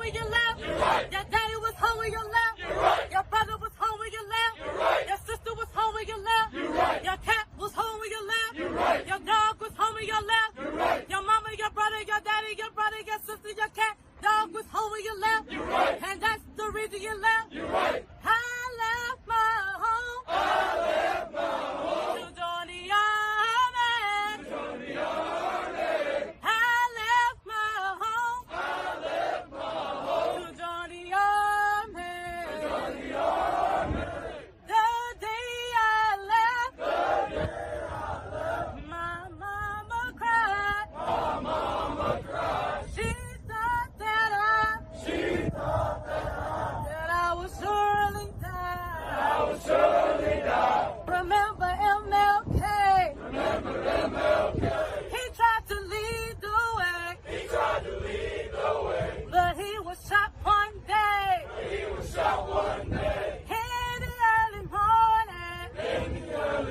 when you left. Your daddy was home when you left. Your brother was home when you left. Your sister was home when you left. Your cat was home when you left. Your dog was home when you left. Your mama, your brother, your daddy, your brother, your sister, your cat, dog was home when you left. And that's the reason you left. I left my home. To join the army. I left my home. To join the army. The day I left. My mama cried. She thought that I would surely die. Remember MLK. He tried to lead the way. But he was shot one day. In the early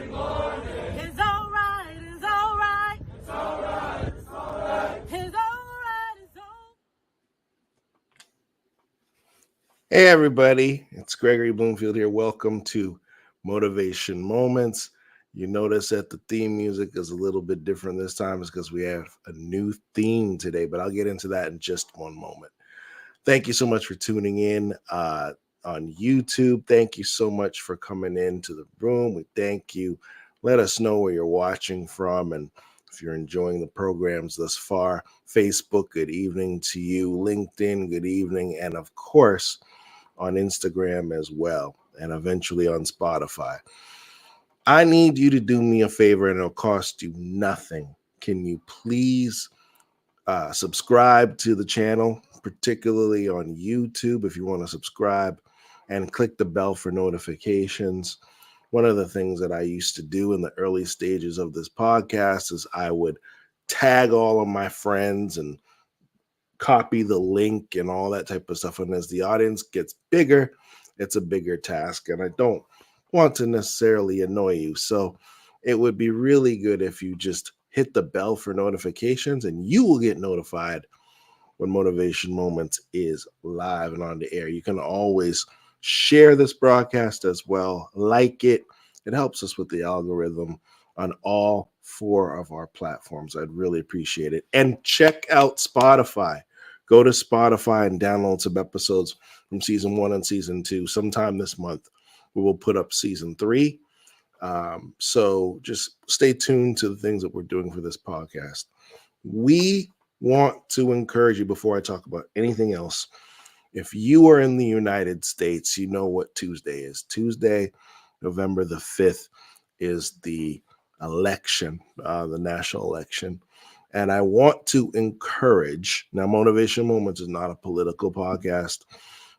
morning. It's alright. It's alright. It's alright. It's all. Hey everybody, it's Gregory Bloomfield here. Welcome to Motivation Moments. You notice that the theme music is a little bit different this time. It's because we have a new theme today, but I'll get into that in just one moment. Thank you so much for tuning in on YouTube. Thank you so much for coming into the room. We thank you. Let us know where you're watching from and if you're enjoying the programs thus far. Facebook, good evening to you. LinkedIn, good evening. And of course, on Instagram as well, and eventually on Spotify. I need you to do me a favor, and it'll cost you nothing. Can you please subscribe to the channel, particularly on YouTube, if you want to subscribe, and click the bell for notifications. One of the things that I used to do in the early stages of this podcast is I would tag all of my friends and copy the link and all that type of stuff. And as the audience gets bigger, it's a bigger task. And I don't want to necessarily annoy you. So it would be really good if you just hit the bell for notifications and you will get notified when Motivation Moments is live and on the air. You can always share this broadcast as well. Like it. It helps us with the algorithm on all 4 of our platforms. I'd really appreciate it. And check out Spotify. Go to Spotify and download some episodes from season 1 and season 2. Sometime this month, we will put up season 3. So just stay tuned to the things that we're doing for this podcast. We want to encourage you, before I talk about anything else, if you are in the United States, you know what Tuesday is. Tuesday, November the 5th, is the election, the national election. And I want to encourage, now Motivation Moments is not a political podcast,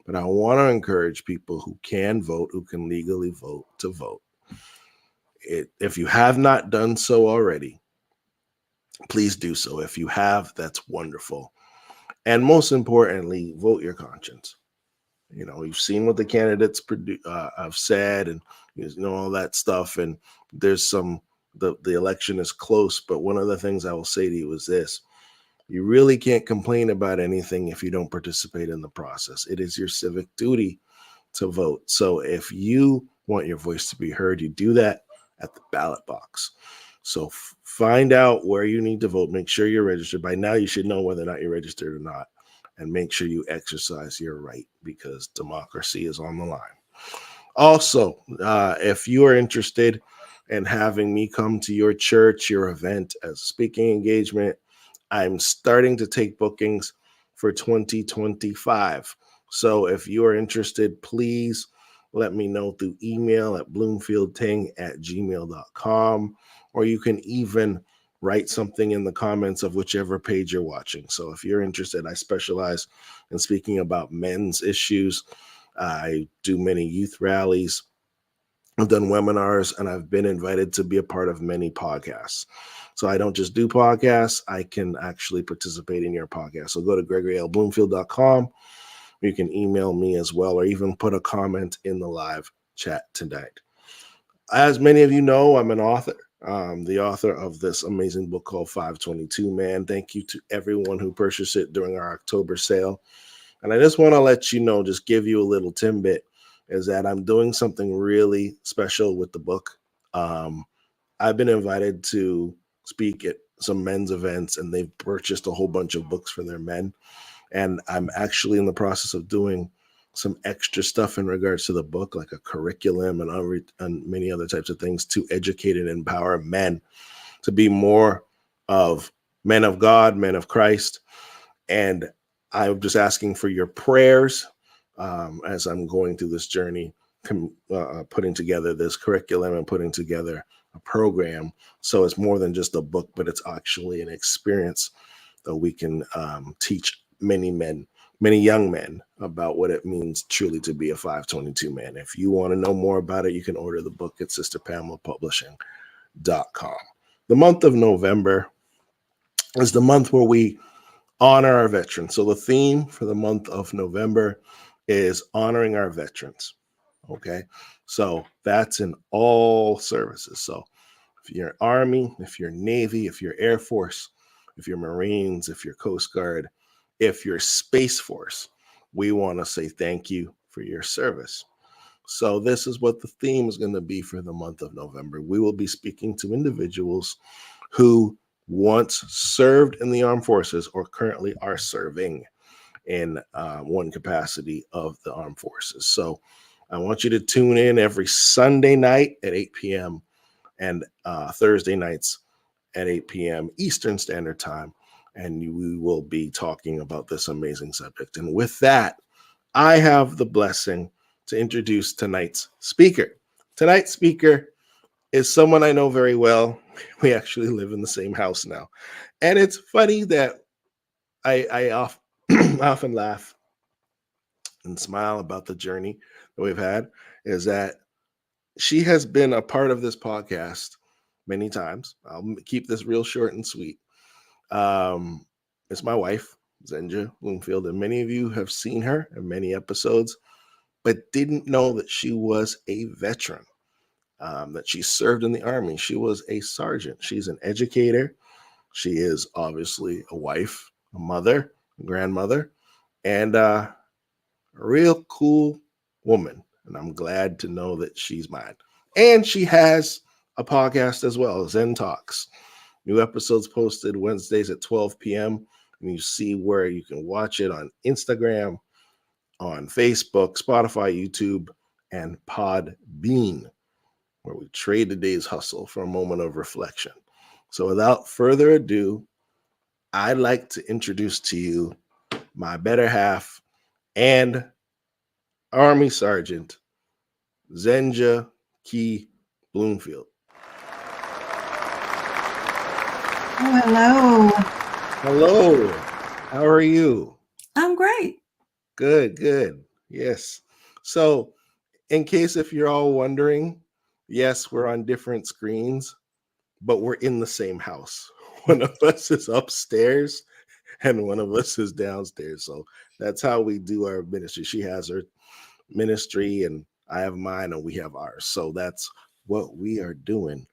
but I want to encourage people who can vote, who can legally vote, to vote. If you have not done so already, please do so. If you have, that's wonderful. And most importantly, vote your conscience. You know, you've seen what the candidates have said and, you know, all that stuff. And there's the election is close. But one of the things I will say to you is this. You really can't complain about anything if you don't participate in the process. It is your civic duty to vote. So if you want your voice to be heard, you do that at the ballot box. So find out where you need to vote. Make sure you're registered. By now, you should know whether or not you're registered or not. And make sure you exercise your right, because democracy is on the line. Also, if you are interested in having me come to your church, your event as a speaking engagement, I'm starting to take bookings for 2025. So if you are interested, please let me know through email at bloomfieldting@gmail.com, or you can even write something in the comments of whichever page you're watching. So if you're interested, I specialize in speaking about men's issues. I do many youth rallies. I've done webinars, and I've been invited to be a part of many podcasts. So I don't just do podcasts, I can actually participate in your podcast. So go to GregoryLBloomfield.com. You can email me as well, or even put a comment in the live chat tonight. As many of you know, I'm an author. The author of this amazing book called 522 Man. Thank you to everyone who purchased it during our October sale. And I just want to let you know, just give you a little tidbit, is that I'm doing something really special with the book. Um, I've been invited to speak at some men's events, and they've purchased a whole bunch of books for their men. And I'm actually in the process of doing some extra stuff in regards to the book, like a curriculum and many other types of things to educate and empower men to be more of men of God, men of Christ. And I'm just asking for your prayers as I'm going through this journey, putting together this curriculum and putting together a program. So it's more than just a book, but it's actually an experience that we can teach many men, many young men, about what it means truly to be a 522 man. If you want to know more about it, you can order the book at sisterpamelapublishing.com. The month of November is the month where we honor our veterans. So the theme for the month of November is honoring our veterans. Okay. So that's in all services. So if you're Army, if you're Navy, if you're Air Force, if you're Marines, if you're Coast Guard, if you're Space Force, we want to say thank you for your service. So this is what the theme is going to be for the month of November. We will be speaking to individuals who once served in the armed forces or currently are serving in one capacity of the armed forces. So I want you to tune in every Sunday night at 8 p.m. and Thursday nights at 8 p.m. Eastern Standard Time. And we will be talking about this amazing subject. And with that, I have the blessing to introduce tonight's speaker. Tonight's speaker is someone I know very well. We actually live in the same house now. And it's funny that I often laugh and smile about the journey that we've had, is that she has been a part of this podcast many times. I'll keep this real short and sweet. It's my wife, Zenja Bloomfield, and many of you have seen her in many episodes, but didn't know that she was a veteran, that she served in the Army. She was a sergeant. She's an educator. She is obviously a wife, a mother, a grandmother, and a real cool woman. And I'm glad to know that she's mine. And she has a podcast as well, Zen Talks. New episodes posted Wednesdays at 12 p.m. And you see where you can watch it on Instagram, on Facebook, Spotify, YouTube, and Podbean, where we trade the day's hustle for a moment of reflection. So without further ado, I'd like to introduce to you my better half and Army Sergeant, Zenja Bloomfield. Oh, hello. Hello. How are you? I'm great. Good. Yes. So, in case if you're all wondering, yes, we're on different screens, but we're in the same house. One of us is upstairs and one of us is downstairs. So that's how we do our ministry. She has her ministry and I have mine and we have ours. So that's what we are doing.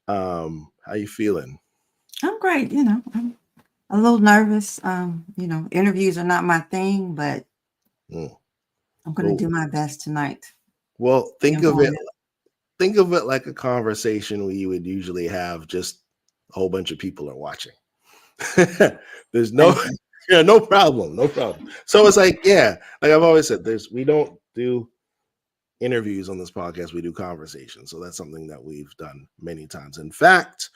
How you feeling? I'm great. I'm a little nervous. Interviews are not my thing, but I'm going to do my best tonight. Well, think of it like a conversation we would usually have, just a whole bunch of people are watching. There's no no problem. So it's like, like I've always said, we don't do interviews on this podcast, we do conversations. So that's something that we've done many times. In fact,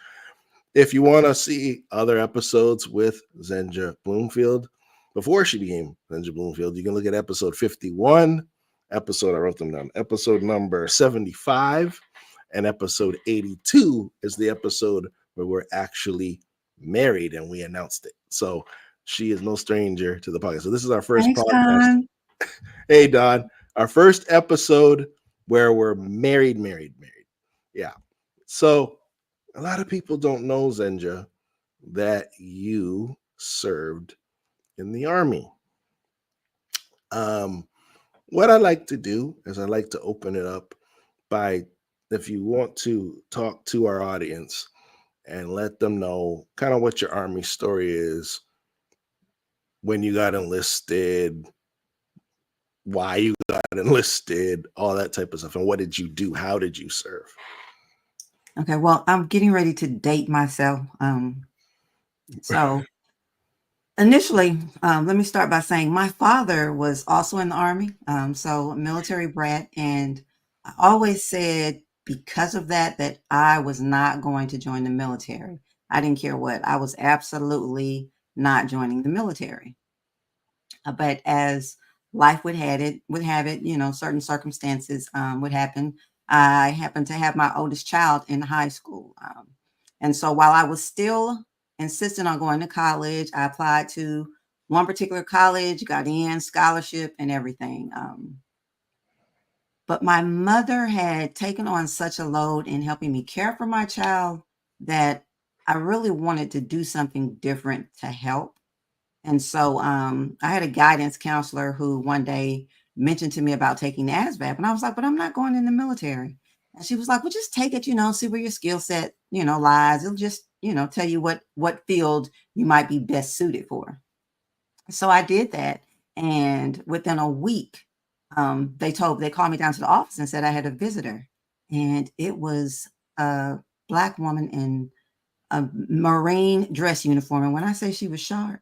if you want to see other episodes with Zenja Bloomfield before she became Zenja Bloomfield, you can look at episode 51, I wrote them down, episode number 75, and episode 82 is the episode where we're actually married and we announced it. So she is no stranger to the podcast. So this is our first podcast. Don. Hey, Don, our first episode where we're married. Yeah. So a lot of people don't know, Zenja, that you served in the Army. What I like to do is I like to open it up by, if you want to talk to our audience and let them know kind of what your Army story is, when you got enlisted, why you got enlisted, all that type of stuff. And what did you do? How did you serve? Okay, well, I'm getting ready to date myself. So initially, let me start by saying my father was also in the Army, so a military brat, and I always said because of that, that I was not going to join the military. I didn't care what. I was absolutely not joining the military. But as life would have it, certain circumstances would happen. I happened to have my oldest child in high school. And so while I was still insistent on going to college, I applied to one particular college, got in, scholarship and everything. But my mother had taken on such a load in helping me care for my child that I really wanted to do something different to help. And so I had a guidance counselor who one day mentioned to me about taking the ASVAB. And I was like, but I'm not going in the military. And she was like, well, just take it, see where your skill set, lies. It'll just, tell you what field you might be best suited for. So I did that. And within a week, they called me down to the office and said I had a visitor. And it was a Black woman in a Marine dress uniform. And when I say she was sharp,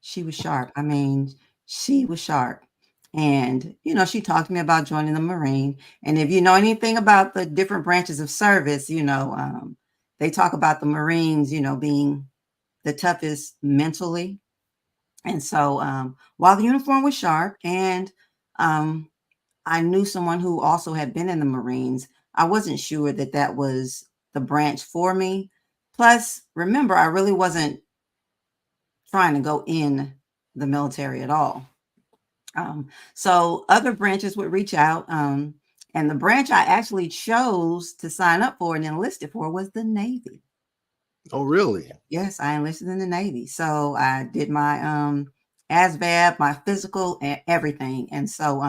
she was sharp. I mean, she was sharp. And, she talked to me about joining the Marine. And if you know anything about the different branches of service, they talk about the Marines, being the toughest mentally. And so while the uniform was sharp and I knew someone who also had been in the Marines, I wasn't sure that that was the branch for me. Plus, remember, I really wasn't trying to go in the military at all. So other branches would reach out. And the branch I actually chose to sign up for and enlisted for was the Navy. Oh, really? Yes, I enlisted in the Navy. So I did my ASVAB, my physical, and everything. And so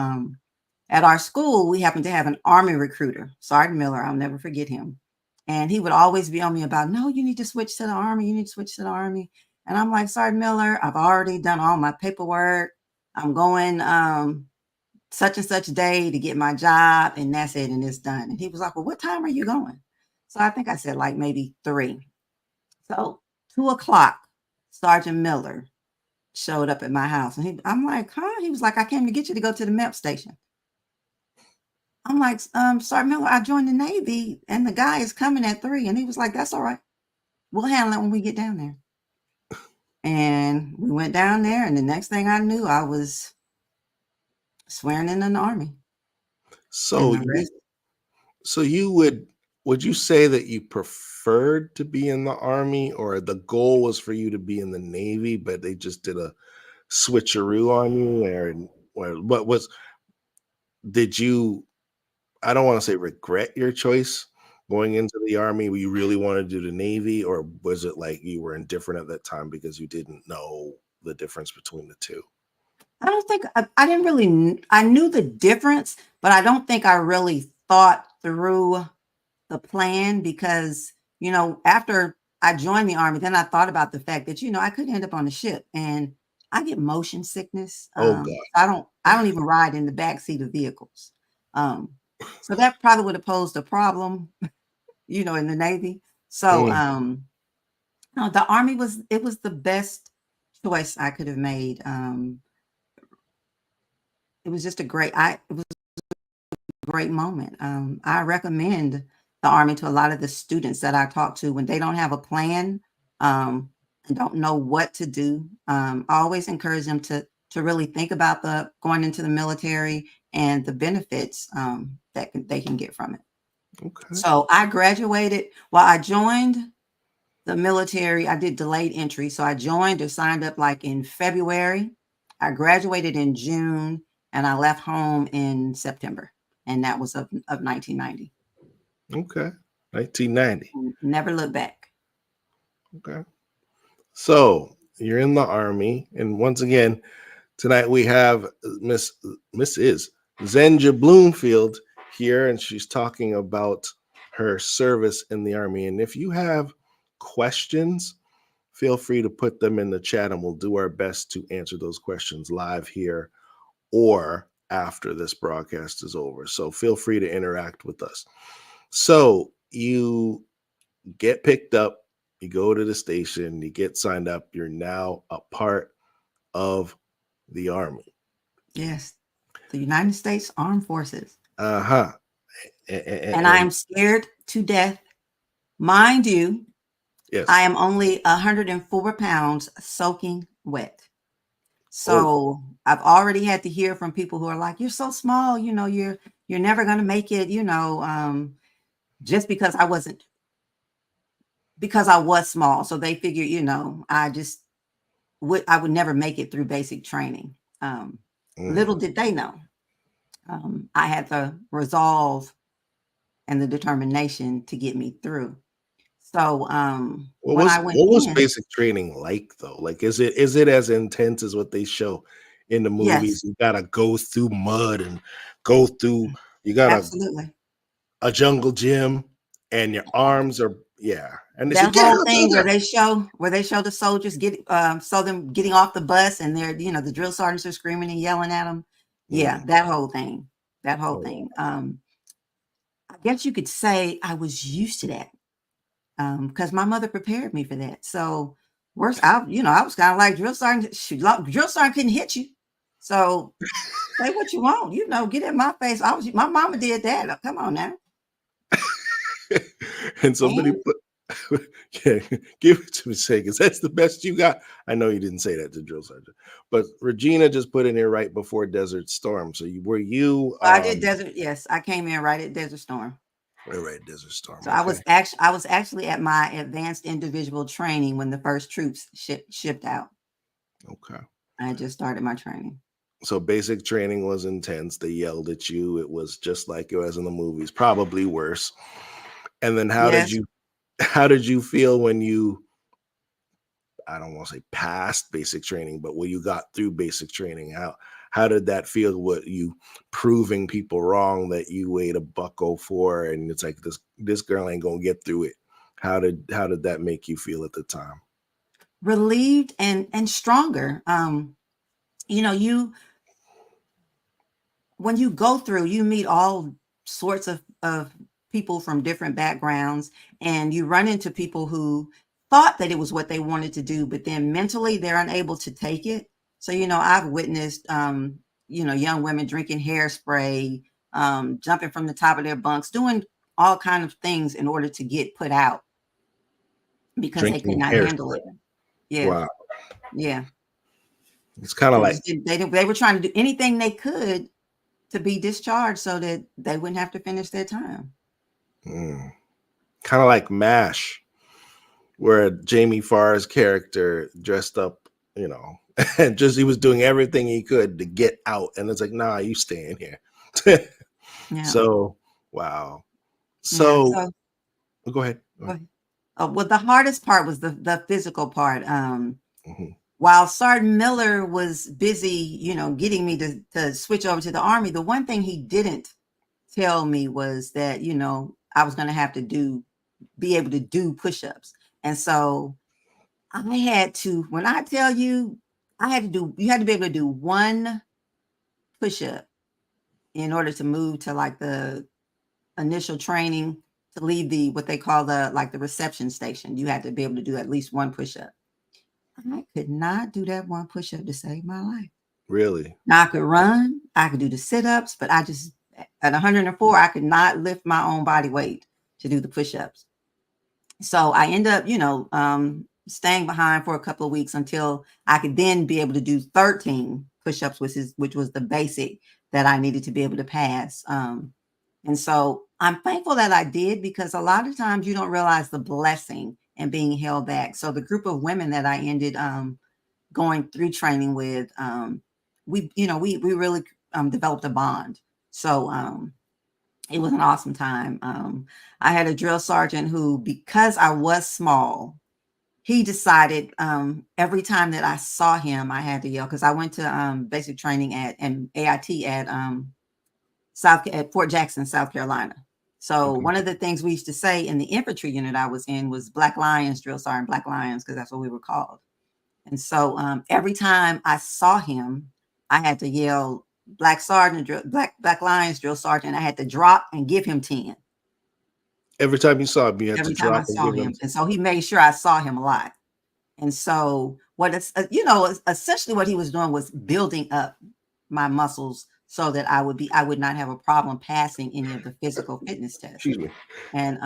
at our school, we happened to have an Army recruiter, Sergeant Miller. I'll never forget him. And he would always be on me about, no, you need to switch to the Army. You need to switch to the Army. And I'm like, Sergeant Miller, I've already done all my paperwork. I'm going such and such day to get my job, and that's it, and it's done. And he was like, well, what time are you going? So I think I said like maybe 3. So 2:00, Sergeant Miller showed up at my house, and I'm like, huh? He was like, I came to get you to go to the MEP station. I'm like, Sergeant Miller, I joined the Navy, and the guy is coming at 3. And he was like, that's all right. We'll handle it when we get down there. And we went down there, and the next thing I knew, I was swearing in the Army. So would you say that you preferred to be in the Army, or the goal was for you to be in the Navy, but they just did a switcheroo on you? Or what was, did you, I don't want to say regret your choice going into the Army? You really wanted to do the Navy, or was it like you were indifferent at that time because you didn't know the difference between the two? I don't think I didn't really, I knew the difference, but I don't think I really thought through the plan because, after I joined the Army, then I thought about the fact that, I could end up on the ship and I get motion sickness. Oh God. I don't even ride in the backseat of vehicles. So that probably would have posed a problem, in the Navy. So, no, the Army was the best choice I could have made. It was just it was a great moment. I recommend the Army to a lot of the students that I talk to when they don't have a plan, and don't know what to do. I always encourage them to really think about going into the military and the benefits that they can get from it. Okay. So I graduated. Well, I joined the military. I did delayed entry. So I joined or signed up like in February. I graduated in June and I left home in September. And that was of 1990. Okay. 1990. Never looked back. Okay. So you're in the Army. And once again, tonight we have Mrs. Zenja Bloomfield here, and she's talking about her service in the Army. And if you have questions, feel free to put them in the chat, and we'll do our best to answer those questions live here or after this broadcast is over. So feel free to interact with us. So you get picked up, you go to the station, you get signed up, you're now a part of the Army. Yes, the United States Armed Forces. Uh-huh. And I am scared to death. Mind you, yes. I am only 104 pounds soaking wet. So I've already had to hear from people who are like, you're so small, you're never going to make it, just because I was small. So they figured, I would never make it through basic training. Little did they know. I had the resolve and the determination to get me through. So what was basic training like though? Like is it as intense as what they show in the movies? Yes. You gotta go through mud and go through, you gotta Absolutely. a jungle gym and your arms are and they that whole thing where they show the soldiers them getting off the bus and they're the drill sergeants are screaming and yelling at them. That whole thing. I guess you could say I was used to that because my mother prepared me for that. So worse, I was kind of like drill sergeant. Drill sergeant couldn't hit you, so say what you want. Get in my face. My mama did that. Come on now. And somebody put give it to me, say, because that's the best you got. I know you didn't say that to drill sergeant, but Regina just put in here right before Desert Storm. So I did Desert. Yes, I came in right at Desert Storm. Right, Desert Storm. So okay. I was actually at my advanced individual training when the first troops shipped out. Okay. I just started my training. So basic training was intense. They yelled at you. It was just like it was in the movies, probably worse. And then how did you feel when you, I don't want to say passed basic training, but when you got through basic training? How did that feel? What you proving people wrong that you weighed $104 and it's like this girl ain't gonna get through it? How did that make you feel at the time? Relieved and stronger. When you go through, you meet all sorts of people from different backgrounds, and you run into people who thought that it was what they wanted to do, but then mentally they're unable to take it. So, I've witnessed, young women drinking hairspray, jumping from the top of their bunks, doing all kinds of things in order to get put out because they could not handle it. Yeah. Wow. Yeah. It's kind of like they were trying to do anything they could to be discharged so that they wouldn't have to finish their time. Kind of like MASH, where Jamie Farr's character dressed up, and just he was doing everything he could to get out, and it's like, nah, you stay in here. So, wow. So, go ahead. Well, the hardest part was the physical part. While Sergeant Miller was busy, getting me to switch over to the Army, the one thing he didn't tell me was that, I was going to have to be able to do push-ups. And so I had to, when I tell you, you had to be able to do one push-up in order to move to like the initial training to leave what they call the reception station. You had to be able to do at least one push-up. I could not do that one push-up to save my life. Really? Now I could run, I could do the sit-ups, but at 104, I could not lift my own body weight to do the push-ups. So I end up, staying behind for a couple of weeks until I could then be able to do 13 push-ups, which was the basic that I needed to be able to pass. And so I'm thankful that I did, because a lot of times you don't realize the blessing and being held back. So the group of women that I ended going through training with, we really developed a bond. So it was an awesome time. I had a drill sergeant who, because I was small, he decided every time that I saw him, I had to yell, because I went to basic training and AIT at Fort Jackson, South Carolina. So one of the things we used to say in the infantry unit I was in was Black Lions, drill sergeant, Black Lions, because that's what we were called. And so every time I saw him, I had to yell, black sergeant, black Lions drill sergeant. I had to drop and give him 10. Every time you saw him, you had to Every time I drop and saw give him. him. And so he made sure I saw him a lot. And so what it's, essentially what he was doing was building up my muscles so that I would not have a problem passing any of the physical fitness tests. Excuse me. And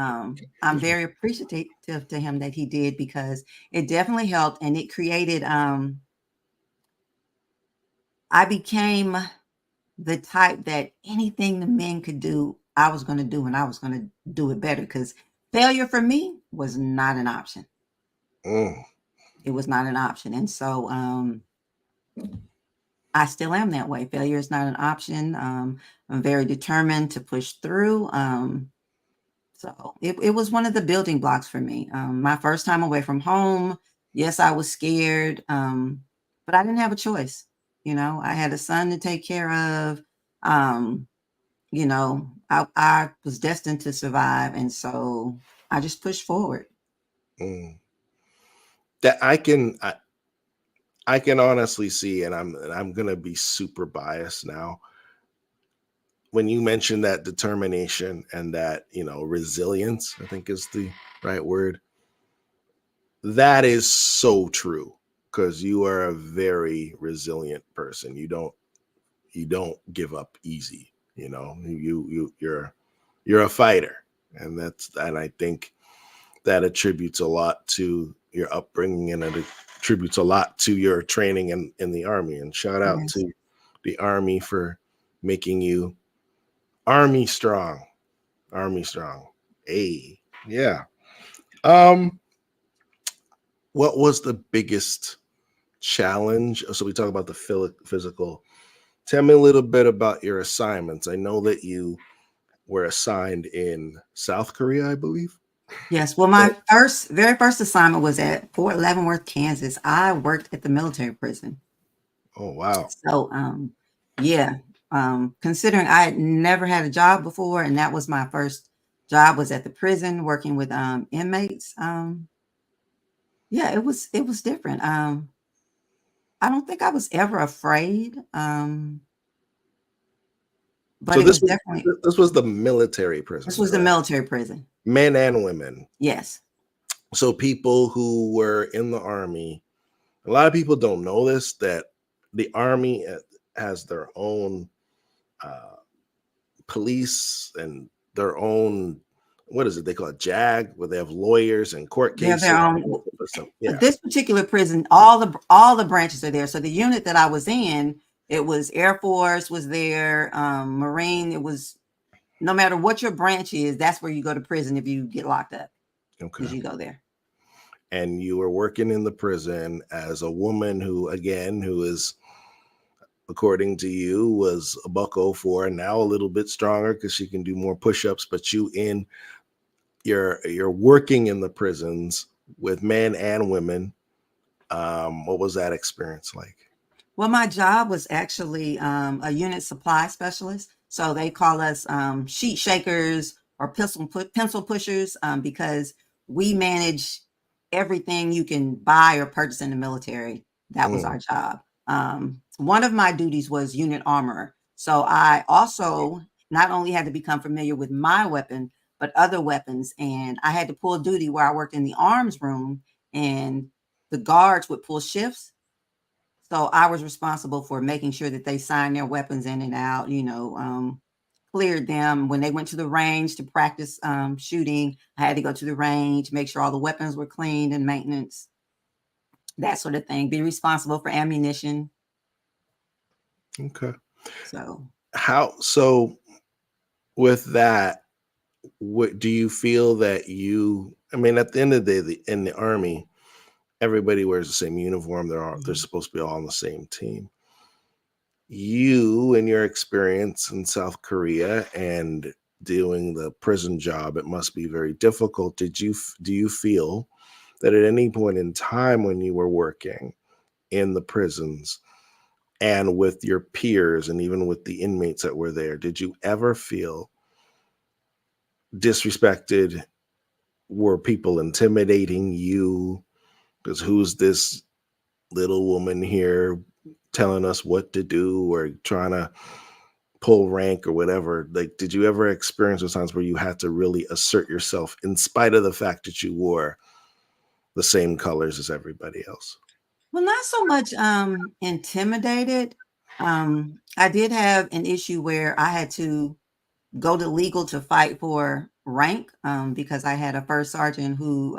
I'm very appreciative to him that he did, because it definitely helped, and it created, I became the type that anything the men could do, I was going to do, and I was going to do it better, because failure for me was not an option. It was not an option. And so I still am that way. Failure is not an option. I'm very determined to push through. So it was one of the building blocks for me. My first time away from home, yes, I was scared, but I didn't have a choice. I had a son to take care of. I was destined to survive. And so I just pushed forward. That I can honestly see, and I'm going to be super biased now. When you mentioned that determination and that, resilience, I think is the right word. That is so true, because you are a very resilient person. You don't give up easy. You're a fighter, and I think that attributes a lot to your upbringing, and it attributes a lot to your training in the Army. And shout out to the Army for making you Army strong. Hey, yeah. What was the biggest challenge? So we talk about the physical. Tell me a little bit about your assignments. I know that you were assigned in South Korea, I believe. Yes. Well, my very first assignment was at Fort Leavenworth, Kansas. I worked at the military prison. Oh, wow. So, considering I had never had a job before, and that was my first job, was at the prison working with inmates. It was different. I don't think I was ever afraid. But so this was the military prison. This was the military prison. Men and women. Yes. So people who were in the Army, a lot of people don't know this, that the Army has their own police and their own, what is it? They call it JAG, where they have lawyers and court cases. Their own. This particular prison, all the branches are there. So the unit that I was in, it was Air Force was there, Marine. It was, no matter what your branch is, that's where you go to prison if you get locked up. Okay. Because you go there. And you were working in the prison as a woman who is, according to you, was a $104, and now a little bit stronger because she can do more push-ups. But you're working in the prisons with men and women. What was that experience like? Well, my job was actually a unit supply specialist. So they call us sheet shakers or pencil pushers, because we manage everything you can buy or purchase in the military. That was our job. One of my duties was unit armorer. So I also not only had to become familiar with my weapon, but other weapons. And I had to pull duty where I worked in the arms room, and the guards would pull shifts. So I was responsible for making sure that they signed their weapons in and out, cleared them. When they went to the range to practice shooting, I had to go to the range, make sure all the weapons were cleaned and maintenance, that sort of thing. Be responsible for ammunition. Okay. So with that, what do you feel that at the end of the day, in the Army, everybody wears the same uniform. They're supposed to be all on the same team. You, in your experience in South Korea and doing the prison job, it must be very difficult. Do you feel that at any point in time when you were working in the prisons and with your peers and even with the inmates that were there, did you ever feel disrespected? Were people intimidating you? Because who's this little woman here telling us what to do or trying to pull rank or whatever. Like, did you ever experience those times where you had to really assert yourself in spite of the fact that you wore the same colors as everybody else? Well, not so much intimidated. I did have an issue where I had to go to legal to fight for rank because I had a first sergeant who,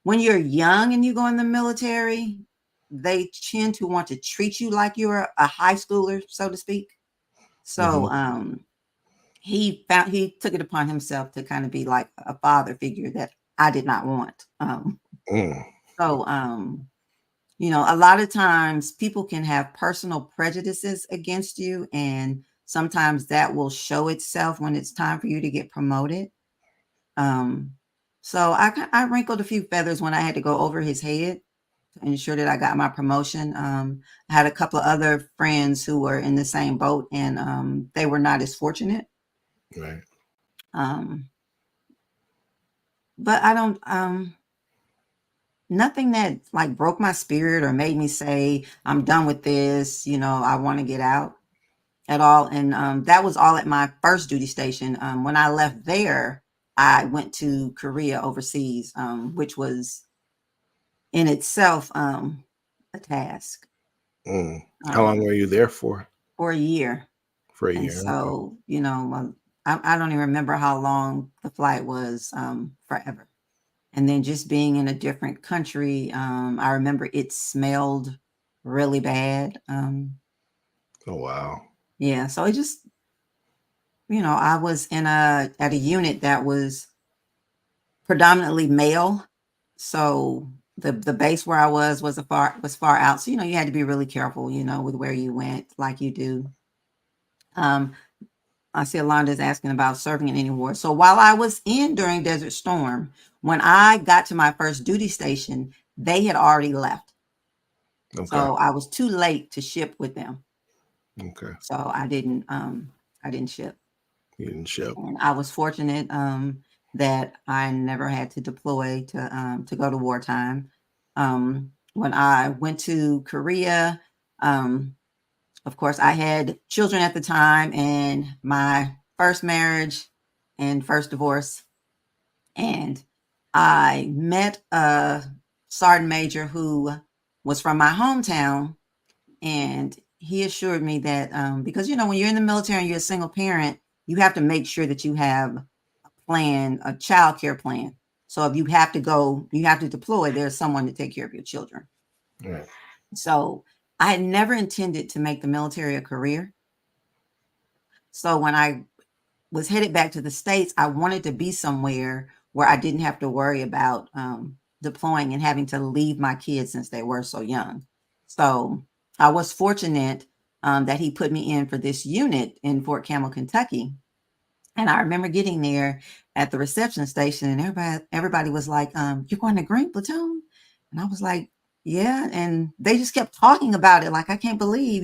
when you're young and you go in the military, they tend to want to treat you like you're a high schooler, so to speak. So he took it upon himself to kind of be like a father figure that I did not want. So a lot of times people can have personal prejudices against you, and sometimes that will show itself when it's time for you to get promoted. So I wrinkled a few feathers when I had to go over his head to ensure that I got my promotion. I had a couple of other friends who were in the same boat, and they were not as fortunate. Right. But I don't, nothing that like broke my spirit or made me say, I'm done with this, I want to get out at all. And that was all at my first duty station. When I left there, I went to Korea overseas, which was in itself a task. How long were you there for? For a year. For a And year. so, I don't even remember how long the flight was, forever. And then just being in a different country, I remember it smelled really bad. Oh, wow. Yeah. So it just, I was at a unit that was predominantly male. So the base where I was far out. So, you had to be really careful, with where you went, like you do. I see Alonda's asking about serving in any war. So while I was in during Desert Storm, when I got to my first duty station, they had already left. Okay. So I was too late to ship with them. Okay. So I didn't ship. You didn't ship. And I was fortunate that I never had to deploy to go to wartime. When I went to Korea, of course, I had children at the time, and my first marriage and first divorce. And I met a sergeant major who was from my hometown, and he assured me that because when you're in the military and you're a single parent, you have to make sure that you have a plan, a child care plan. So if you have to deploy, there's someone to take care of your children. Right. So I had never intended to make the military a career. So when I was headed back to the States, I wanted to be somewhere where I didn't have to worry about deploying and having to leave my kids since they were so young. So I was fortunate that he put me in for this unit in Fort Campbell, Kentucky. And I remember getting there at the reception station, and everybody was like, "You're going to Green Platoon?" And I was like, "Yeah." And they just kept talking about it. Like, I can't believe,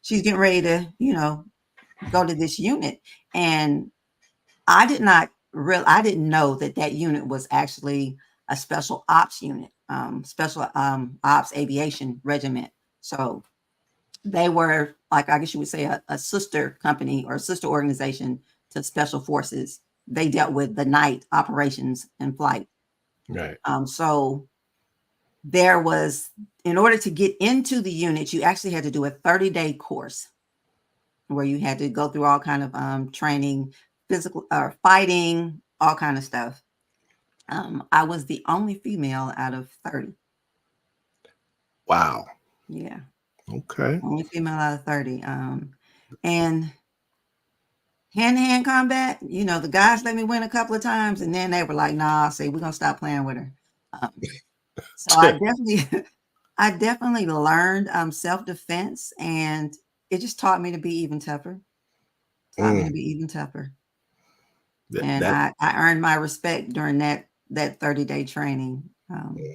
she's getting ready to, go to this unit. And I didn't know that unit was actually a special ops unit, special ops aviation regiment. So they were, like, I guess you would say, a sister company or sister organization to special forces. They dealt with the night operations and flight. Right. So there was, in order to get into the unit, you actually had to do a 30-day course where you had to go through all kind of training, physical or fighting, all kind of stuff. I was the only female out of 30. Wow. Yeah. Okay. Only female out of 30. And hand-to-hand combat, the guys let me win a couple of times, and then they were like, "Nah, see, we're gonna stop playing with her." So I definitely learned self-defense, and it just taught me to be even tougher. And I earned my respect during that 30-day training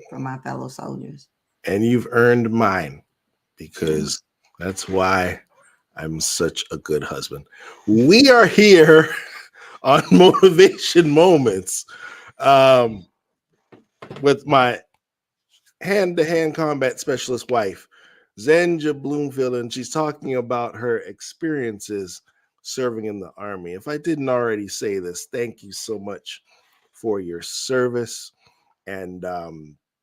from my fellow soldiers. And you've earned mine, because that's why I'm such a good husband. We are here on Motivation Moments with my hand-to-hand combat specialist wife, Zenja Bloomfield, and she's talking about her experiences serving in the Army. If I didn't already say this, thank you so much for your service. And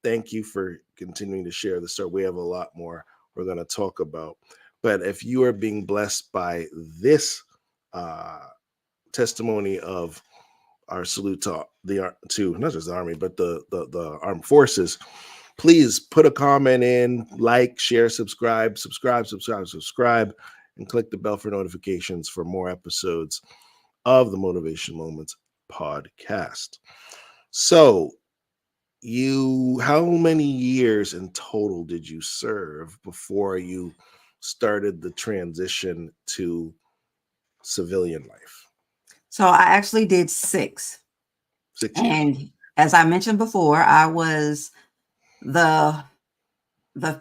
thank you for continuing to share the story. We have a lot more we're going to talk about. But if you are being blessed by this testimony of our salute to not just the Army, but the armed forces, please put a comment in, like, share, subscribe, and click the bell for notifications for more episodes of the Motivation Moments podcast. So, how many years in total did you serve before you started the transition to civilian life? So I actually did 6. 6 years. And as I mentioned before, I was the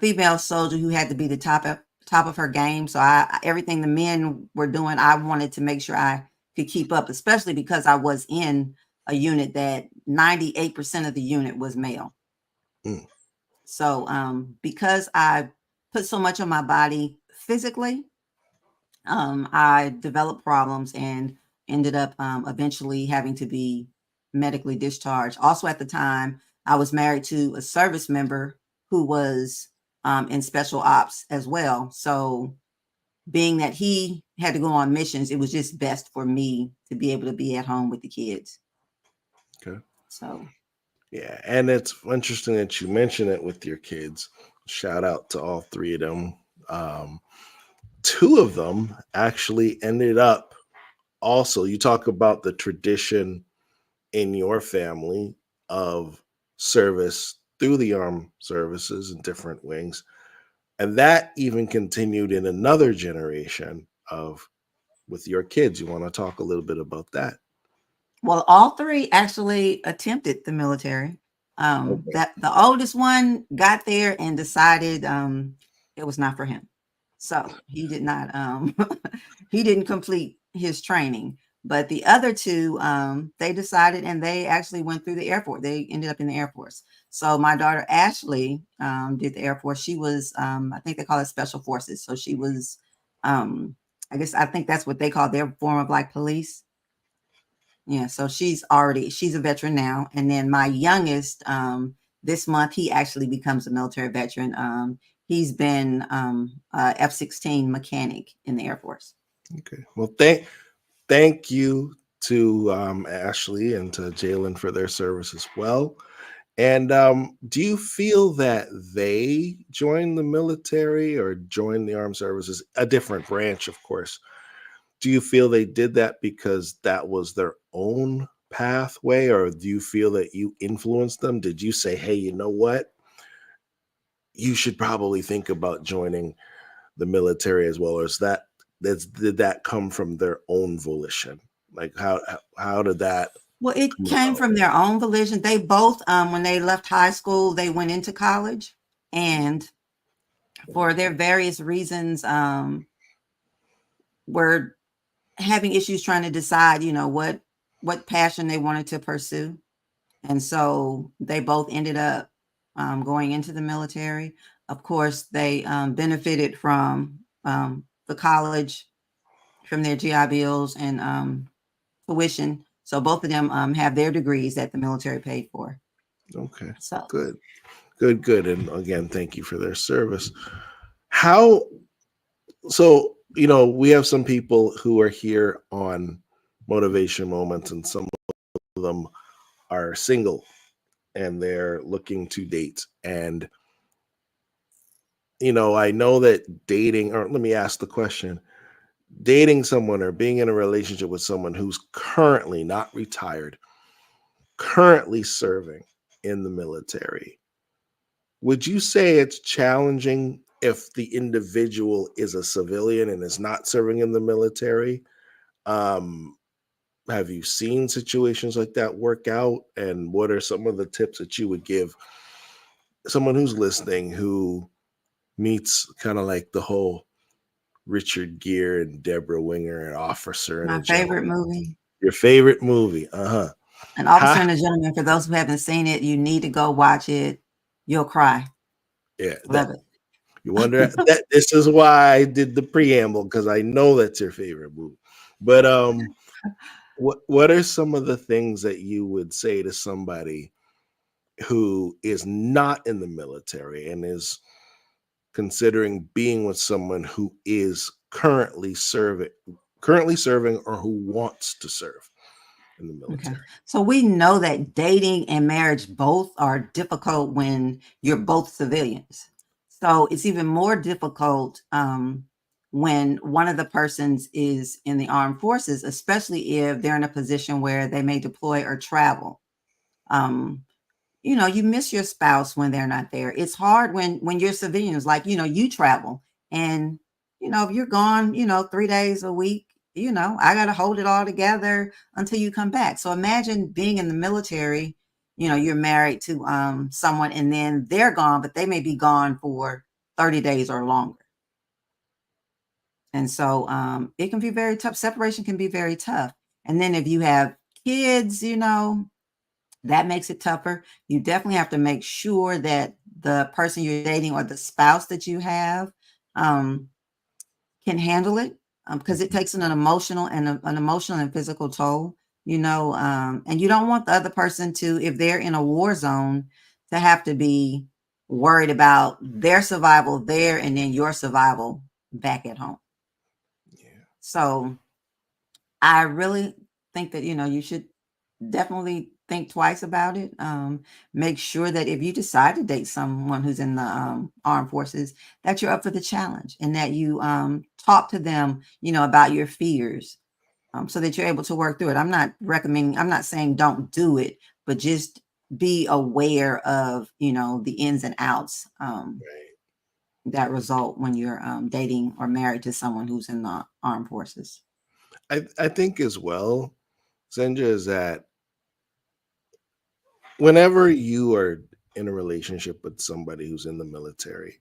female soldier who had to be the top of her game. So everything the men were doing, I wanted to make sure I could keep up, especially because I was in a unit that 98% of the unit was male. So because I put so much on my body physically, I developed problems and ended up eventually having to be medically discharged. Also, at the time, I was married to a service member who was in special ops as well. So being that he had to go on missions, it was just best for me to be able to be at home with the kids. Okay. So. Yeah, and it's interesting that you mention it with your kids. Shout out to all 3 of them. 2 of them actually ended up also, you talk about the tradition in your family of service through the armed services and different wings. And that even continued in another generation with your kids. You want to talk a little bit about that? Well, all 3 actually attempted the military. Okay. That the oldest one got there and decided it was not for him. So he did not he didn't complete his training. But the other 2, they decided and they actually went through the Air Force. They ended up in the Air Force. So my daughter Ashley did the Air Force. She was I think they call it Special Forces. So she was I think that's what they call their form of like police. Yeah, so she's a veteran now. And then my youngest, this month, he actually becomes a military veteran. He's been F-16 mechanic in the Air Force. Okay. Well, thank you to Ashley and to Jalen for their service as well. And do you feel that they joined the military or joined the armed services, a different branch, of course? Do you feel they did that because that was their own pathway, or do you feel that you influenced them? Did you say, hey, you know what? You should probably think about joining the military as well, or did that come from their own volition? Like how did that? Well, it came from their own volition. They both, when they left high school, they went into college, and for their various reasons, were having issues trying to decide, what passion they wanted to pursue. And so they both ended up going into the military. Of course, they benefited from the college, from their GI Bills and tuition. So both of them have their degrees that the military paid for. Okay, So good. And again, thank you for their service. We have some people who are here on Motivation Moments, and some of them are single and they're looking to date. And I know that dating, or let me ask the question, dating someone or being in a relationship with someone who's currently not retired, currently serving in the military, would you say it's challenging if the individual is a civilian and is not serving in the military? Have you seen situations like that work out? And what are some of the tips that you would give someone who's listening who meets kind of like the whole Richard Gere and Deborah Winger and Officer and my a favorite Gentleman? movie. Your favorite movie? Uh-huh. An Officer and a Gentleman. For those who haven't seen it, you need to go watch it. You'll cry. Yeah, Love it. You wonder that this is why I did the preamble, because I know that's your favorite movie. But what are some of the things that you would say to somebody who is not in the military and is considering being with someone who is currently serving or who wants to serve in the Okay. military? So we know that dating and marriage both are difficult when you're both civilians. So it's even more difficult when one of the persons is in the armed forces, especially if they're in a position where they may deploy or travel. Um, you miss your spouse when they're not there. It's hard when you're civilians, like, you travel and, if you're gone, 3 days a week, I got to hold it all together until you come back. So imagine being in the military, you're married to someone and then they're gone, but they may be gone for 30 days or longer. And so it can be very tough. Separation can be very tough. And then if you have kids, that makes it tougher. You definitely have to make sure that the person you're dating or the spouse that you have can handle it, because it takes an emotional and physical toll, and you don't want the other person to, if they're in a war zone, to have to be worried about their survival there and then your survival back at home. Yeah. So I really think that, you should definitely think twice about it. Make sure that if you decide to date someone who's in the armed forces, that you're up for the challenge and that you talk to them, about your fears, so that you're able to work through it. I'm not saying don't do it, but just be aware of, the ins and outs Right. that result when you're dating or married to someone who's in the armed forces. I think as well, Zenja, is that whenever you are in a relationship with somebody who's in the military,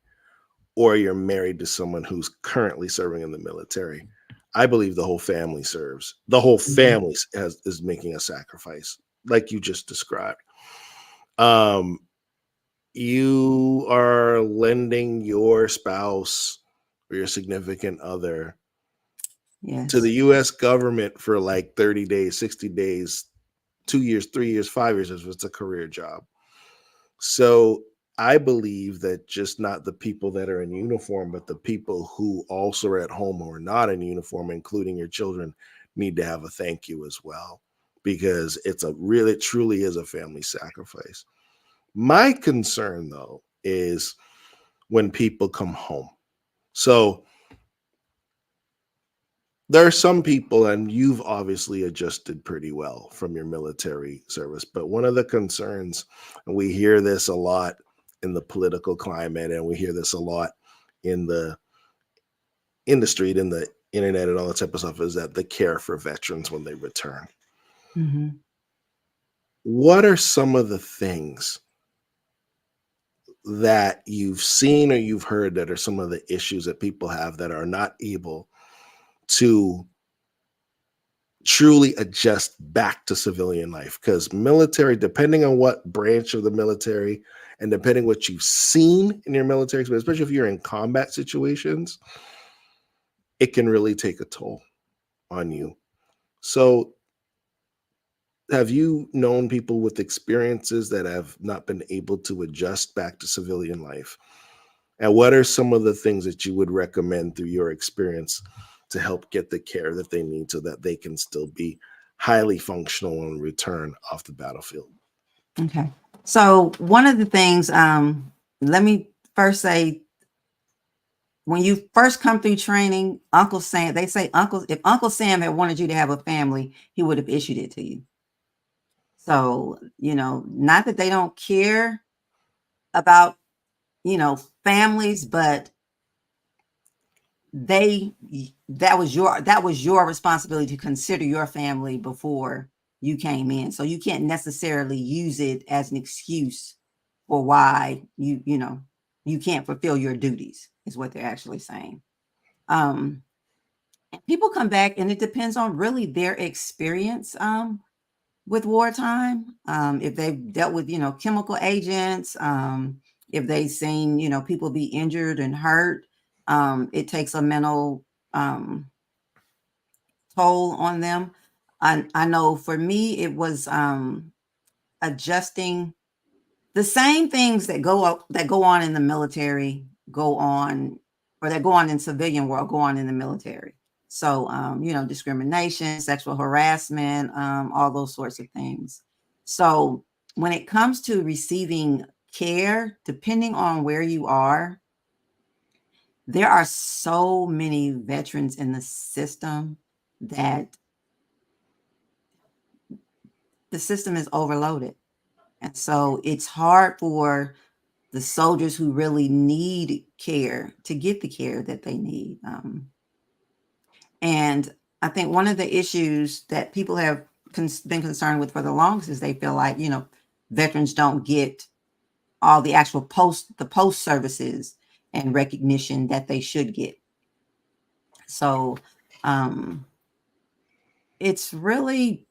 or you're married to someone who's currently serving in the military, I believe the whole family serves. The whole Mhm. family is making a sacrifice, like you just described. Um, you are lending your spouse or your significant other to the Yes. U.S. government for like 30 days, 60 days, 2 years, 3 years, 5 years if it's a career job. So I believe that just not the people that are in uniform, but the people who also are at home or are not in uniform, including your children, need to have a thank you as well, because it truly is a family sacrifice. My concern, though, is when people come home. So there are some people, and you've obviously adjusted pretty well from your military service, but one of the concerns, and we hear this a lot in the political climate, and we hear this a lot in the street, in the internet, and all that type of stuff, is that the care for veterans when they return. Mhm. What are some of the things that you've seen or you've heard that are some of the issues that people have that are not able to truly adjust back to civilian life? Because military, depending on what branch of the military and depending what you've seen in your military experience, especially if you're in combat situations, it can really take a toll on you. So have you known people with experiences that have not been able to adjust back to civilian life? And what are some of the things that you would recommend through your experience to help get the care that they need so that they can still be highly functional and return off the battlefield? Okay. So one of the things, let me first say, when you first come through training, Uncle Sam, they say if Uncle Sam had wanted you to have a family, he would have issued it to you. So, not that they don't care about, families, but they that was your responsibility to consider your family before you came in. So you can't necessarily use it as an excuse for why you can't fulfill your duties, is what they're actually saying. um People come back and it depends on really their experience with wartime. If they've dealt with chemical agents, if they've seen, people be injured and hurt, it takes a mental toll on them. I know for me, it was adjusting. The same things that go on in the military go on, or that go on in civilian world, go on in the military. So, discrimination, sexual harassment, all those sorts of things. So when it comes to receiving care, depending on where you are, there are so many veterans in the system that the system is overloaded. And so it's hard for the soldiers who really need care to get the care that they need. And I think one of the issues that people have been concerned with for the longest is they feel like, veterans don't get all the actual post services and recognition that they should get. So it's really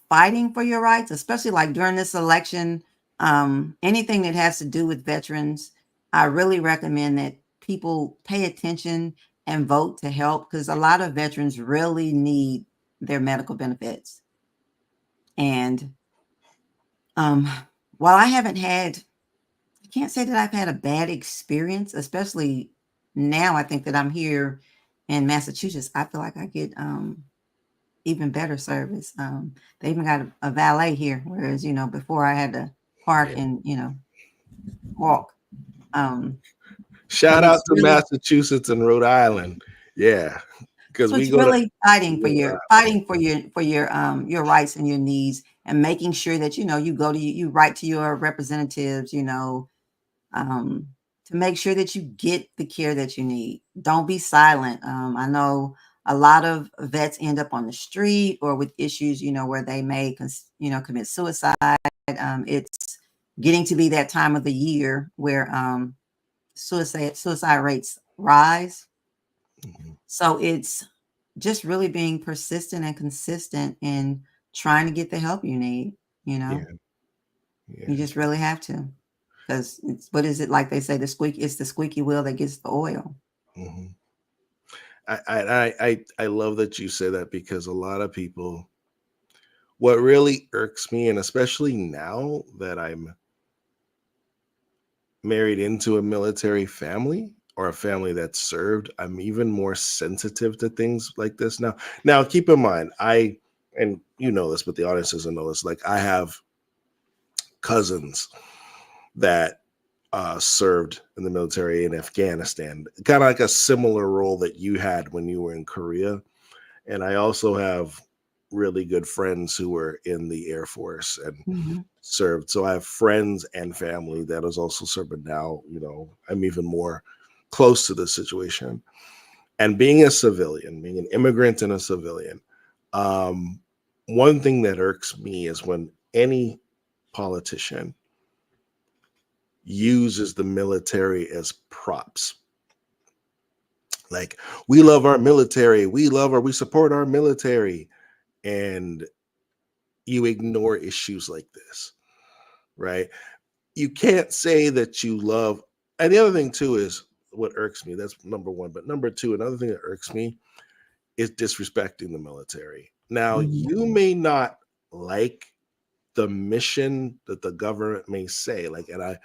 fighting for your rights, especially like during this election. Anything that has to do with veterans, I really recommend that people pay attention and vote to help, because a lot of veterans really need their medical benefits. And while I can't say that I've had a bad experience, especially now. I think that I'm here in Massachusetts, I feel like I get even better service. They even got a valet here, whereas before I had to park and walk. Shout But out it's to really Massachusetts and Rhode Island. Yeah, because so we it's go to really fighting for your rights and your needs, and making sure that you write to your representatives, to make sure that you get the care that you need. Don't be silent. I know a lot of vets end up on the street or with issues, where they may, commit suicide. It's getting to be that time of the year where suicide rates rise. Mhm. So it's just really being persistent and consistent in trying to get the help you need. Yeah, You yeah. just really have to, because what is it, like they say, it's the squeaky wheel that gets the oil. Hmm. I love that you say that, because a lot of people, what really irks me, and especially now that I'm married into a military family, or a family that served, I'm even more sensitive to things like this now. Now, keep in mind, and you know this, but the audience doesn't know this. Like, I have cousins that served in the military in Afghanistan, kind of like a similar role that you had when you were in Korea. And I also have really good friends who were in the Air Force and Mhm. served. So I have friends and family that is also serving now. I'm even more close to the situation. And being a civilian, being an immigrant and a civilian, um, one thing that irks me is when any politician uses the military as props. Like, we love our military, we support our military, and you ignore issues like this, right? You can't say that you love. And the other thing too is what irks me. That's number one. But number two, another thing that irks me is disrespecting the military. Now, Mhm. you may not like the mission that the government may say, like, and I,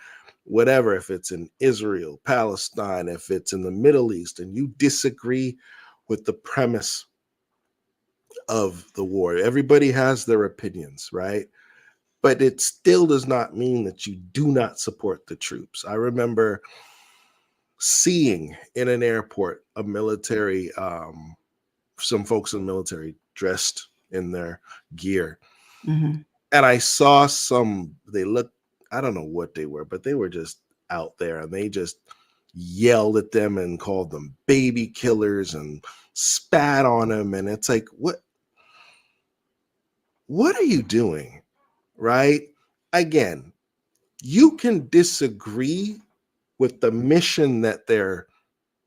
whatever, if it's in Israel, Palestine, if it's in the Middle East, and you disagree with the premise of the war, everybody has their opinions, right? But it still does not mean that you do not support the troops. I remember seeing in an airport a military, some folks in the military dressed in their gear. Mhm. And I saw they looked, I don't know what they were, but they were just out there, and they just yelled at them and called them baby killers and spat on them. And it's like, what are you doing? Right? Again, you can disagree with the mission that they're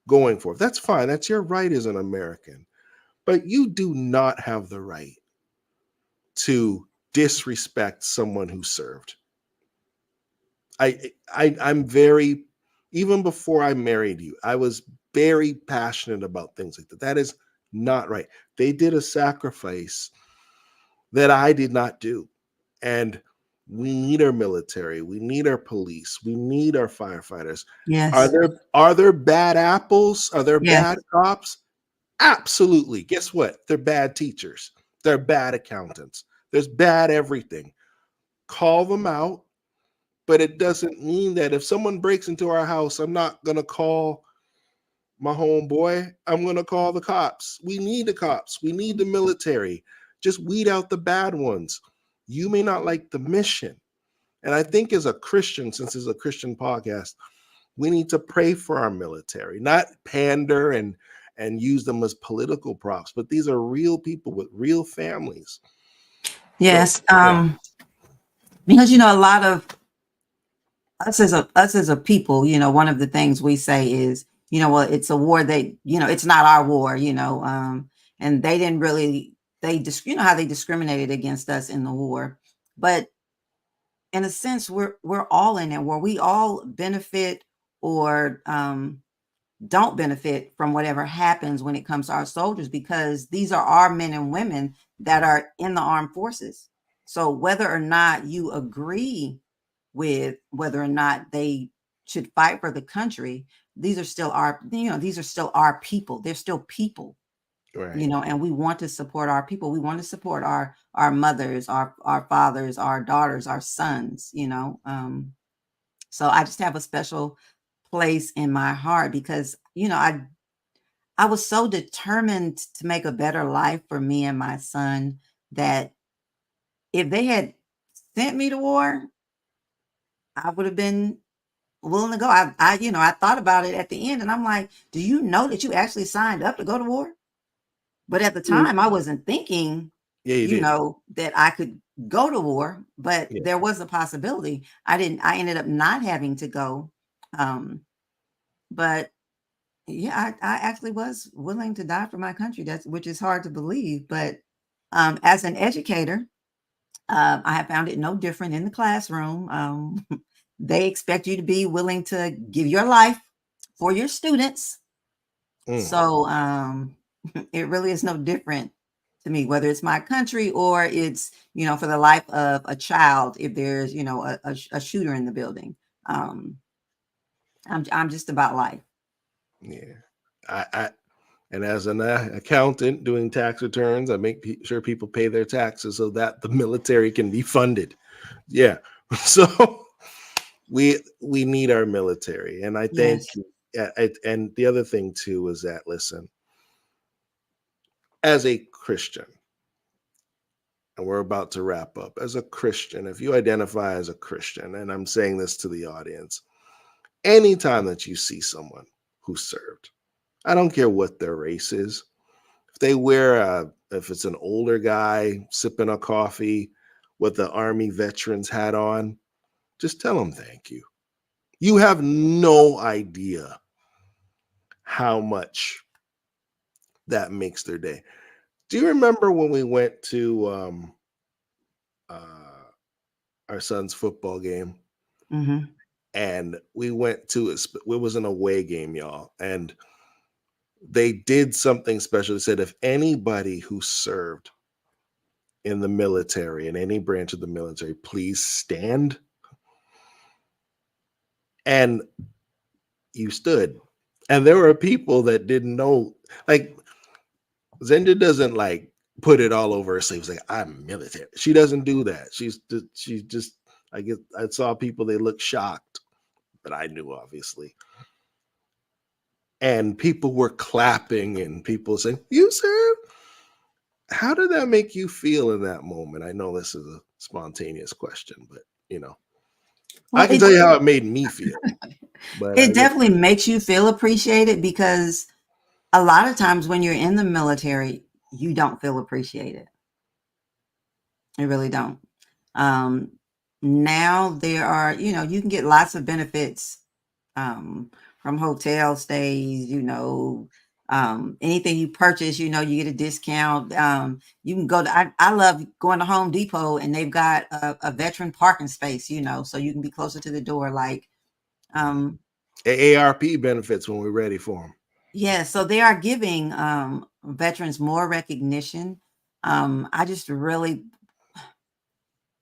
going for. That's fine. That's your right as an American. But you do not have the right to disrespect someone who served. I'm very, even before I married you, I was very passionate about things like that. That is not right. They did a sacrifice that I did not do. And we need our military, we need our police, we need our firefighters. Yes. Are there bad apples? Are there Yes. bad cops? Absolutely. Guess what? They're bad teachers. They're bad accountants. There's bad everything. Call them out, but it doesn't mean that if someone breaks into our house, I'm not going to call my homeboy. I'm going to call the cops. We need the cops. We need the military. Just weed out the bad ones. You may not like the mission. And I think as a Christian, since it's a Christian podcast, we need to pray for our military, not pander and use them as political props, but these are real people with real families. So Yes. Because a lot of us as a people, one of the things we say is, well, it's a war that, it's not our war, and they didn't really, how they discriminated against us in the war. But in a sense, we're all in it, where we all benefit or don't benefit from whatever happens when it comes to our soldiers, because these are our men and women that are in the armed forces. So whether or not you agree with whether or not they should fight for the country, these are still our people. They're still people, right. and we want to support our people. We want to support our mothers, our fathers, our daughters, our sons, so I just have a special place in my heart, because I was so determined to make a better life for me and my son, that if they had sent me to war, I would have been willing to go. I thought about it at the end, and I'm like, do you know that you actually signed up to go to war? But at the time, I wasn't thinking, Yeah, you did. that I could go to war, but Yeah. there was a possibility. I ended up not having to go. But yeah, I actually was willing to die for my country. Which is hard to believe. But as an educator, I have found it no different in the classroom. They expect you to be willing to give your life for your students. So it really is no different to me, whether it's my country or it's, for the life of a child. If there's, a shooter in the building, I'm just about life. Yeah. I and as an accountant doing tax returns, I make sure people pay their taxes so that the military can be funded. Yeah. So we need our military, and I think, Yes. and the other thing too is that, listen, as a Christian, and we're about to wrap up, as a Christian, if you identify as a Christian, and I'm saying this to the audience, anytime that you see someone who served, I don't care what their race is, if they wear if it's an older guy sipping a coffee with the Army veterans hat on, just tell them thank you. You have no idea how much that makes their day. Do you remember when we went to uh, our son's football game, Hmm. and we went to it was an away game, y'all, and they did something special. They said if anybody who served in the military, in any branch of the military, please stand. And you stood. And there were people that didn't know, like, Zenja doesn't like put it all over her sleeves, like, I'm military. She doesn't do that. She just, I saw people, they looked shocked, but I knew, obviously. And people were clapping and people saying, you serve? How did that make you feel in that moment? I know this is a spontaneous question, but I Well, can tell you how it made me feel. But it definitely makes you feel appreciated, because a lot of times when you're in the military, you don't feel appreciated. You really don't. Um, Now there are, you can get lots of benefits from hotel stays, Anything you purchase, you get a discount. You can go to, I love going to Home Depot, and they've got a veteran parking space, so you can be closer to the door. Like, AARP benefits when we're ready for them. yeah, so they are giving veterans more recognition. I just really,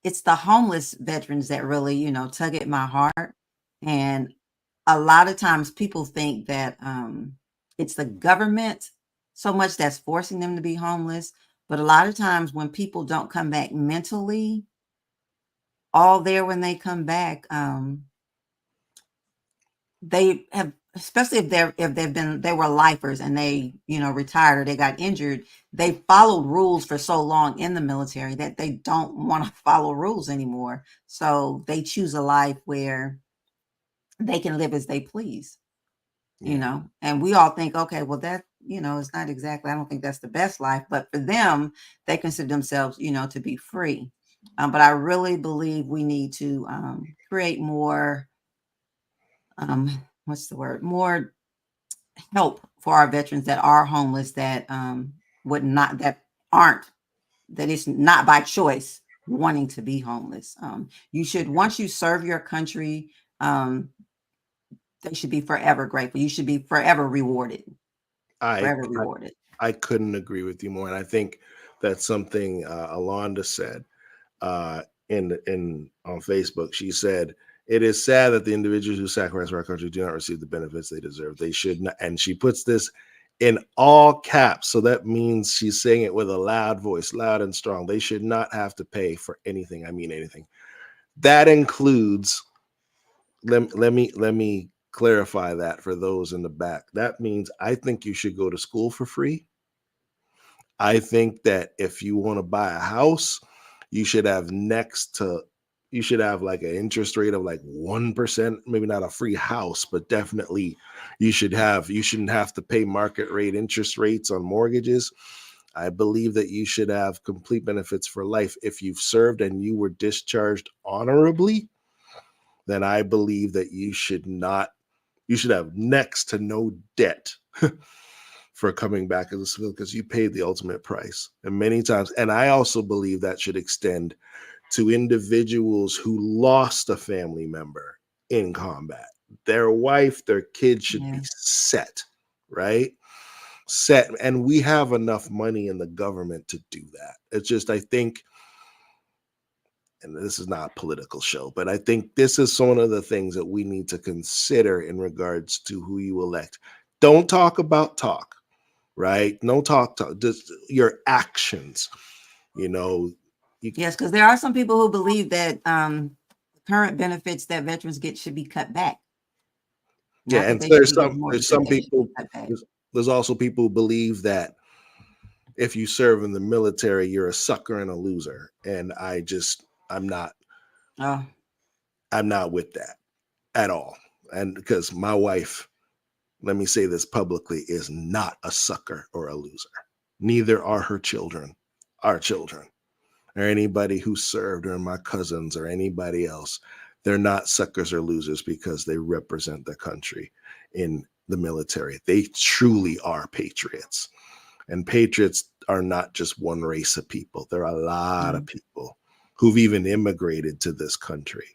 it's the homeless veterans that really, tug at my heart. And a lot of times people think that it's the government so much that's forcing them to be homeless. But a lot of times when people don't come back mentally all there when they come back, they have, especially if they were lifers and they retired or they got injured, they followed rules for so long in the military that they don't want to follow rules anymore, so they choose a life where they can live as they please. And we all think, okay, well, that it's not exactly, I don't think that's the best life, but for them, they consider themselves to be free. But I really believe we need to create more what's the word, more help for our veterans that are homeless, that would not, that aren't, that is not by choice wanting to be homeless. You should, once you serve your country, they should be forever grateful. You should be forever rewarded. I Forever rewarded. I couldn't agree with you more, and I think that's something Alonda said in on Facebook. She said, "It is sad that the individuals who sacrifice for our country do not receive the benefits they deserve. They should not." And she puts this in all caps, so that means she's saying it with a loud voice, loud and strong. They should not have to pay for anything. I mean anything. That includes. Let me clarify that for those in the back. That means I think you should go to school for free. I think that if you want to buy a house, you should have you should have like an interest rate of like 1%, maybe not a free house, but definitely you shouldn't have to pay market rate interest rates on mortgages. I believe that you should have complete benefits for life. If you've served and you were discharged honorably, then I believe that you should have next to no debt for coming back as a civilian, because you paid the ultimate price. And many times, and I also believe that should extend to individuals who lost a family member in combat. Their wife, their kids should be set, right? Set. And we have enough money in the government to do that. It's just, I think, and this is not a political show, but I think this is one of the things that we need to consider in regards to who you elect. Don't talk about talk, right? No talk, just your actions, Yes, because there are some people who believe that current benefits that veterans get should be cut back. Yeah, and there's some people, there's also people who believe that if you serve in the military, you're a sucker and a loser. And I'm not with that at all. And because my wife, let me say this publicly, is not a sucker or a loser. Neither are her children, our children, or anybody who served, or my cousins or anybody else. They're not suckers or losers because they represent the country in the military. They truly are patriots. And patriots are not just one race of people. There are a lot of people who've even immigrated to this country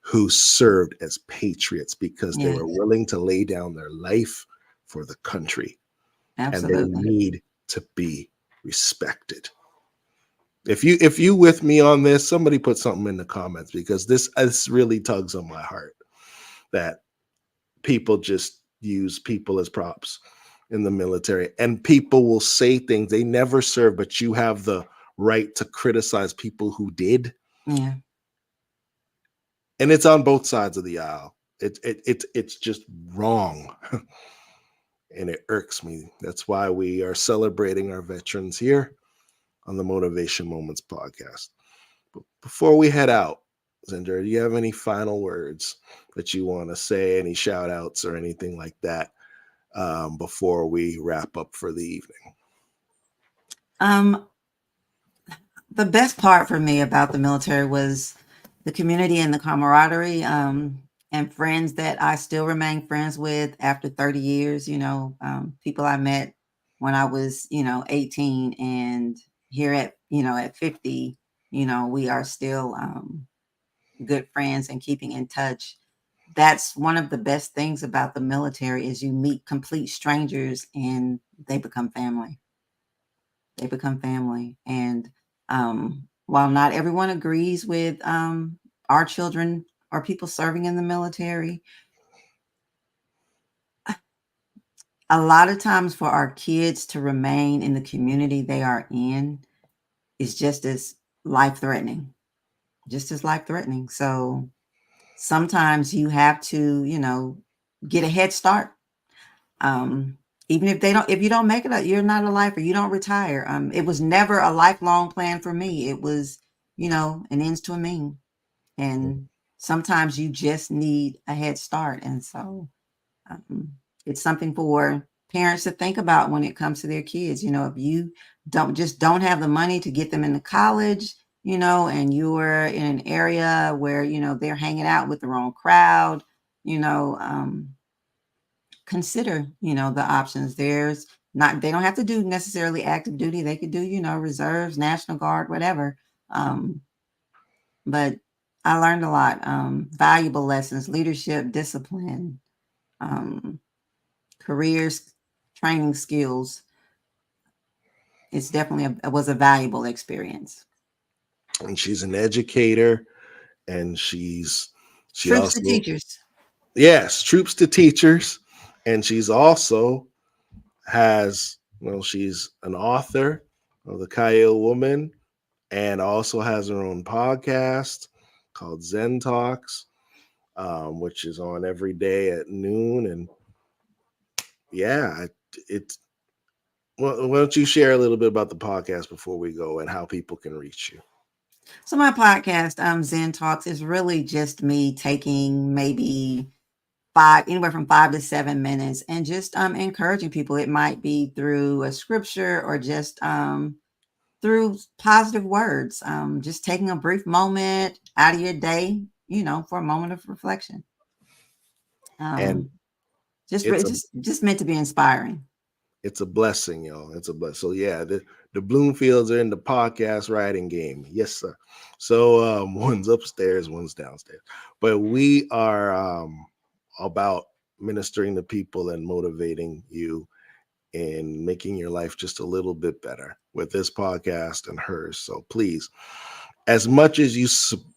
who served as patriots because they were willing to lay down their life for the country. Absolutely. And they need to be respected. If you with me on this, somebody put something in the comments, because this really tugs on my heart that people just use people as props in the military, and people will say things they never served, but you have the right to criticize people who did. Yeah. And it's on both sides of the aisle. It's just wrong. And it irks me. That's why we are celebrating our veterans here on the Motivation Moments podcast. But before we head out, Zenja, do you have any final words that you want to say, any shout outs or anything like that before we wrap up for the evening? The best part for me about the military was the community and the camaraderie. and friends that I still remain friends with after 30 years, people I met when I was, 18, and here at 50, we are still good friends and keeping in touch. That's one of the best things about the military is you meet complete strangers and they become family. They become family. And while not everyone agrees with our children or people serving in the military, a lot of times for our kids to remain in the community they are in is just as life-threatening, So sometimes you have to, get a head start. Even if you don't make it, you're not a lifer, you don't retire. It was never a lifelong plan for me. It was, an ends to a mean. And sometimes you just need a head start. And so um, it's something for parents to think about when it comes to their kids. If you don't have the money to get them into college, and you're in an area where, they're hanging out with the wrong crowd, consider, the options. They don't have to do necessarily active duty. They could do, reserves, National Guard, whatever. But I learned a lot, valuable lessons, leadership, discipline, careers, training skills. It's definitely it was a valuable experience. And she's an educator, and she Troops also, to teachers. yes, troops to teachers, and she's also she's an author of The Kyle Woman, and also has her own podcast called Zen Talks, which is on every day at noon. And yeah, it's well, why don't you share a little bit about the podcast before we go and how people can reach you? So my podcast, Zen Talks, is really just me taking maybe anywhere from 5 to 7 minutes, and just encouraging people. It might be through a scripture or just through positive words. Just taking a brief moment out of your day, for a moment of reflection. And Just it's a just meant to be inspiring. it's a blessing, y'all. It's a blessing. So yeah, the Bloomfields are in the podcast writing game. Yes, sir. So one's upstairs, one's downstairs. But we are about ministering to people and motivating you and making your life just a little bit better with this podcast and hers. So please, as much as you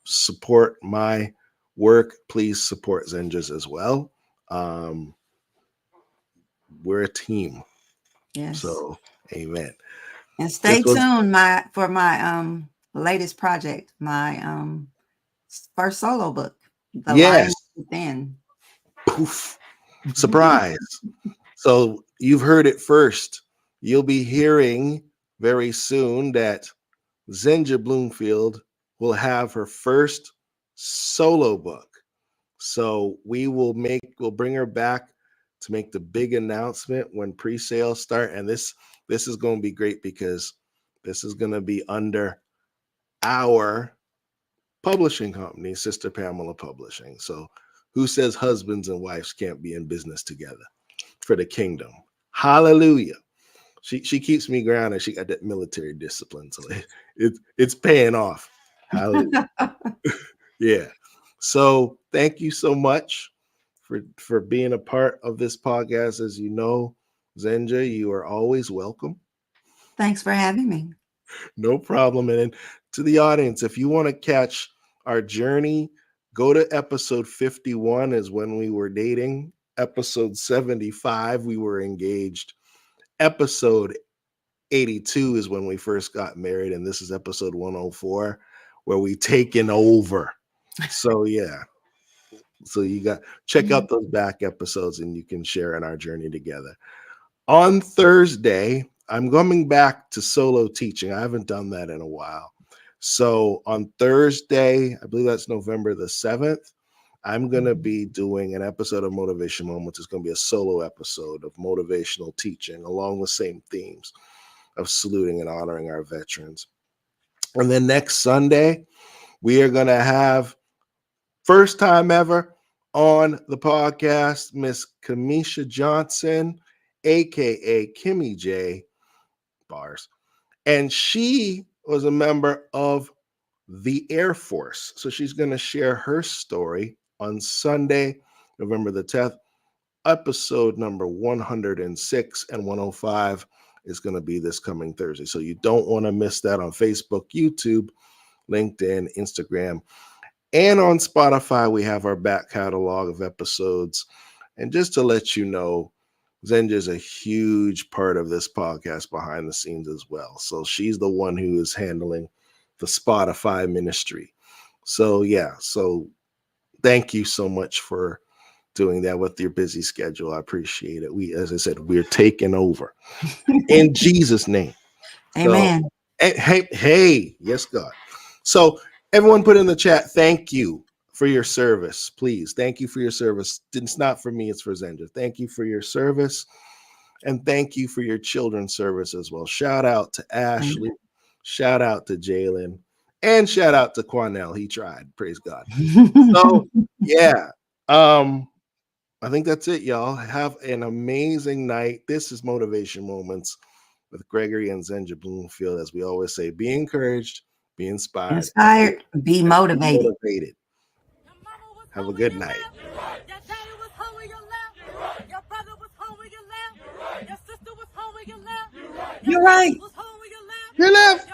support my work, please support Zenja's as well. We're a team. Yes. So amen. And stay tuned for my latest project, my first solo book, The Yes. Lion Within. Poof. Surprise. So you've heard it first. You'll be hearing very soon that Zenja Bloomfield will have her first solo book. So we'll bring her back to make the big announcement when pre-sales start. And this is going to be great because this is going to be under our publishing company, Sister Pamela Publishing. So who says husbands and wives can't be in business together for the kingdom? Hallelujah. She keeps me grounded. She got that military discipline. So it's paying off. Hallelujah. Yeah. So thank you so much for being a part of this podcast. As you know, Zenja, you are always welcome. Thanks for having me. No problem. And to the audience, if you want to catch our journey, go to episode 51 is when we were dating. Episode 75, we were engaged. Episode 82 is when we first got married. And this is episode 104, where we taken over. So yeah. So you got check out those back episodes and you can share in our journey together. On Thursday, I'm coming back to solo teaching. I haven't done that in a while. So on Thursday, I believe that's November the 7th, I'm going to be doing an episode of Motivation Moments. It's going to be a solo episode of motivational teaching along the same themes of saluting and honoring our veterans. And then next Sunday, we are going to have, first time ever, on the podcast, Miss Kamisha Johnson, aka Kimmy J. Bars. And she was a member of the Air Force. So she's going to share her story on Sunday, November the 10th. Episode number 106 and 105 is going to be this coming Thursday. So you don't want to miss that on Facebook, YouTube, LinkedIn, Instagram, and on Spotify. We have our back catalog of episodes. And just to let you know, Zenja is a huge part of this podcast behind the scenes as well. So she's the one who is handling the Spotify ministry. So yeah, so thank you so much for doing that with your busy schedule. I appreciate it. We, as I said, we're taking over in Jesus' name. Amen. So, hey, yes, God. So everyone put in the chat, thank you for your service, please. Thank you for your service. It's not for me, it's for Zenja. Thank you for your service. And thank you for your children's service as well. Shout out to Ashley. Shout out to Jalen. And shout out to Quanell. He tried. Praise God. So, yeah. I think that's it, y'all. Have an amazing night. This is Motivation Moments with Gregory and Zenja Bloomfield. As we always say, be encouraged, be inspired, be motivated. Have a good night. Your daddy was home when you left. Your brother was home when you left. Your sister was home when you left. You're right. Was home when you left. You left.